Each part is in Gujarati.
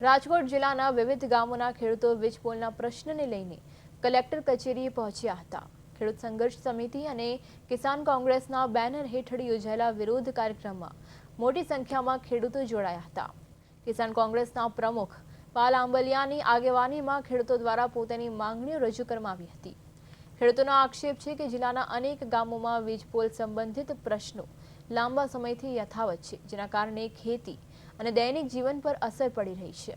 રાજકોટ જિલ્લાના વિવિધ ગામોના ખેડૂતો વીજપોલના પ્રશ્નને લઈને કલેક્ટર કચેરીએ પહોંચ્યા હતા। ખેડૂત સંઘર્ષ સમિતિ અને કિસાન કોંગ્રેસના બેનર હેઠળ યોજાયેલા વિરોધ કાર્યક્રમમાં મોટી સંખ્યામાં ખેડૂતો જોડાયા હતા। કિસાન કોંગ્રેસના પ્રમુખ પાલ આંબલિયાની આગેવાનીમાં ખેડૂતો દ્વારા પોતાની માંગણીઓ રજૂ કરવામાં આવી હતી। ખેડૂતોનો આક્ષેપ છે કે જિલ્લાના અનેક ગામોમાં વીજપોલ સંબંધિત પ્રશ્નો લાંબા સમયથી યથાવત છે, જેના કારણે ખેતી અને દૈનિક જીવન પર અસર પડી રહી છે।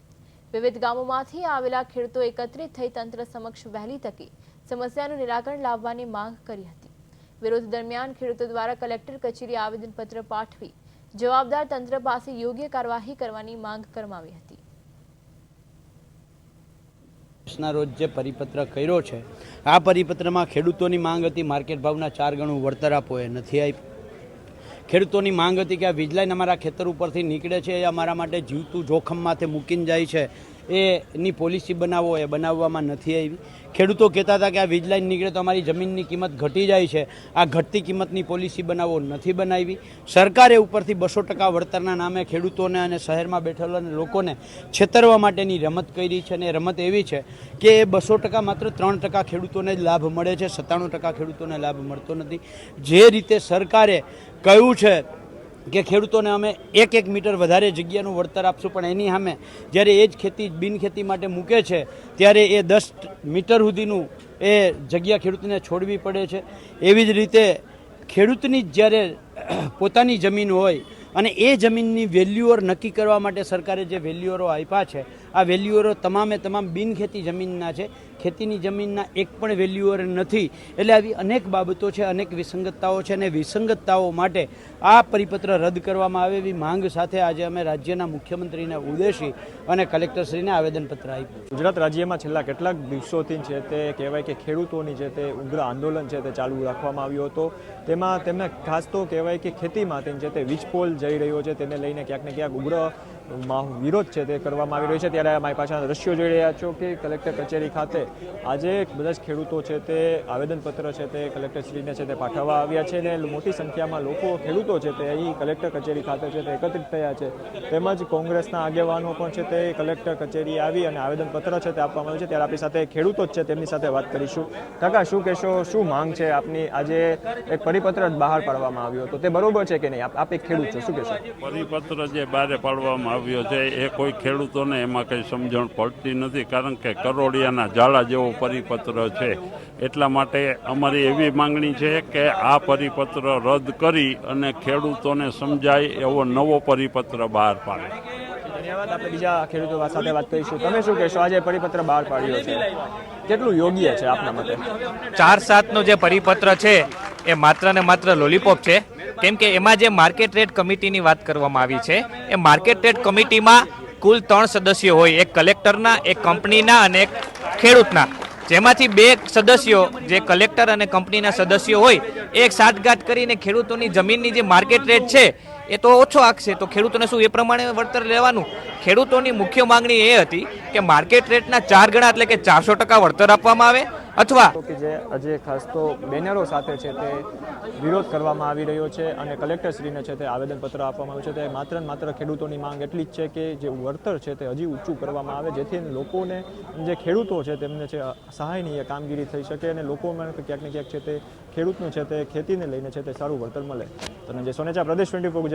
વિવિધ ગામોમાંથી આવેલા ખેડૂતો એકત્રિત થઈ તંત્ર સમક્ષ વહેલી તકે સમસ્યાનું નિરાકરણ લાવવાની માંગ કરી હતી। વિરોધ દરમિયાન ખેડૂતો દ્વારા કલેક્ટર કચેરીએ આવેદનપત્ર પાઠવી જવાબદાર તંત્ર પાસે યોગ્ય કાર્યવાહી કરવાની માંગ કરવામાં આવી હતી। રોજ જે પરિપત્ર કર્યો છે, આ પરિપત્રમાં ખેડૂતોની માંગ હતી માર્કેટ ભાવના 4 ગણું વળતર આપો, એ નથી આપ્યું। ખેડૂતોની માંગ હતી કે આ વીજ લાઈન અમારા ખેતર ઉપરથી નીકળે છે, એ અમારા માટે જીવતું જોખમમાંથી મૂકીને જાય છે, એની પોલિસી બનાવો, એ બનાવવામાં નથી આવી। ખેડૂતો કહેતા હતા કે આ વીજ લાઈન નીકળે તો અમારી જમીનની કિંમત ઘટી જાય છે, આ ઘટતી કિંમતની પોલિસી બનાવો, નથી બનાવી। સરકારે ઉપરથી 200% વળતરના નામે ખેડૂતોને અને શહેરમાં બેઠેલા લોકોને છેતરવા માટેની રમત કરી છે, અને રમત એવી છે કે એ 200% માત્ર 3% ખેડૂતોને જ લાભ મળે છે, 97% ખેડૂતોને લાભ મળતો નથી। જે રીતે સરકારે કહ્યું છે કે ખેડૂતોને અમે 1 મીટર વધારે જગ્યાનું વળતર આપશું, પણ એની સામે જ્યારે એ જ ખેતી બિનખેતી માટે મૂકે છે ત્યારે એ 10 મીટર સુધીનું એ જગ્યા ખેડૂતને છોડવી પડે છે। એવી જ રીતે ખેડૂતની જ્યારે પોતાની જમીન હોય અને એ જમીનની વેલ્યુઅર નક્કી કરવા માટે સરકારે જે વેલ્યુઅરો આપ્યા છે, આ વેલ્યુઅરો તમામે તમામ બિનખેતી જમીનના છે, ખેતીની જમીનના એક પણ વેલ્યુઅર નથી। એટલે આવી અનેક બાબતો છે, અનેક વિસંગતતાઓ છે, અને વિસંગતતાઓ માટે આ પરિપત્ર રદ કરવામાં આવે એવી માંગ સાથે આજે અમે રાજ્યના મુખ્યમંત્રીને ઉદ્દેશી અને કલેક્ટરશ્રીને આવેદનપત્ર આપ્યું। ગુજરાત રાજ્યમાં છેલ્લા કેટલાક દિવસોથી છે તે કહેવાય કે ખેડૂતોની છે તે ઉગ્ર આંદોલન છે તે ચાલુ રાખવામાં આવ્યો હતો। તેમાં તેમને ખાસ તો કહેવાય કે ખેતીમાંથી છે તે વીજપોલ જઈ રહ્યો છે, તેને લઈને ક્યાંક ને ક્યાંક ઉગ્ર વિરોધ છે તે કરવામાં આવી રહ્યો છે। ત્યારે અમારી પાછળ દ્રશ્યો જોઈ રહ્યા છો કે કલેક્ટર કચેરી ખાતે આજે બધા જ ખેડૂતો છે તે આવેદનપત્ર છે તે કલેક્ટરશ્રીને છે તે પાઠવવા આવ્યા છે, અને મોટી સંખ્યામાં લોકો ખેડૂતો છે તે અહીં કલેક્ટર કચેરી ખાતે છે તે એકત્રિત થયા છે। તેમજ કોંગ્રેસના આગેવાનો પણ છે તે કલેક્ટર કચેરી આવી અને આવેદનપત્ર છે તે આપવામાં આવ્યું છે। ત્યારે આપણી સાથે ખેડૂતો જ છે તેમની સાથે વાત કરીશું। કાકા, શું કહેશો, શું માંગ છે આપની? આજે એક પરિપત્ર બહાર પાડવામાં આવ્યો હતો, તે બરોબર છે કે નહીં? આપ એક ખેડૂત છો, શું કહેશો? પરિપત્ર જે બહાર પાડવામાં આવ્યો છે એ કોઈ ખેડૂતોને એમાં કંઈ સમજણ પડતી નથી, કારણ કે કરોડિયાના ઝાડા જેવો પરિપત્ર છે। એટલા માટે અમારી એવી માંગણી છે કે આ પરિપત્ર રદ કરી અને ખેડૂતોને સમજાય એવો નવો પરિપત્ર બહાર પાડે। ધન્યવાદ। આપણે બીજા ખેડૂતો સાથે વાત કરીશું। તમે શું કહેશો, આજે પરિપત્ર બહાર પાડ્યો છે, કેટલું યોગ્ય છે આપના મતે? 4/7નો જે પરિપત્ર છે એ માત્ર ને માત્ર લોલીપોપ છે, કેમ કે એમાં જે માર્કેટ રેટ કમિટીની વાત કરવામાં આવી છે, એ માર્કેટ રેટ કમિટીમાં કુલ 3 સદસ્યો હોય, એક કલેક્ટરના, એક કંપનીના અને એક ખેડૂતના, જેમાંથી 2 સદસ્યો જે કલેક્ટર અને કંપનીના સદસ્યો હોય એ એક સાઠગાંઠ કરીને ખેડૂતોની જમીનની જે માર્કેટ રેટ છે એ તો ઓછો આંકશે, તો ખેડૂતોને શું એ પ્રમાણે વળતર લેવાનું? ખેડૂતોની મુખ્ય માંગણી એ હતી કે માર્કેટ રેટના 4 ગણા એટલે કે 400% વળતર આપવામાં આવે, અથવા કે જે આજે ખાસ તો બેનરો સાથે છે તે વિરોધ કરવામાં આવી રહ્યો છે અને કલેક્ટરશ્રીને છે તે આવેદનપત્ર આપવામાં આવ્યું છે। તે માત્ર ને માત્ર ખેડૂતોની માંગ એટલી જ છે કે જે વળતર છે તે હજી ઊંચું કરવામાં આવે, જેથી લોકોને, જે ખેડૂતો છે તેમને છે સહાયની એ કામગીરી થઈ શકે અને લોકોમાં ક્યાંક ને ક્યાંક છે તે ખેડૂતનું છે તે ખેતીને લઈને છે તે સારું વળતર મળે। તો જે સોનેચા, પ્રદેશ 24 ગુજરાત।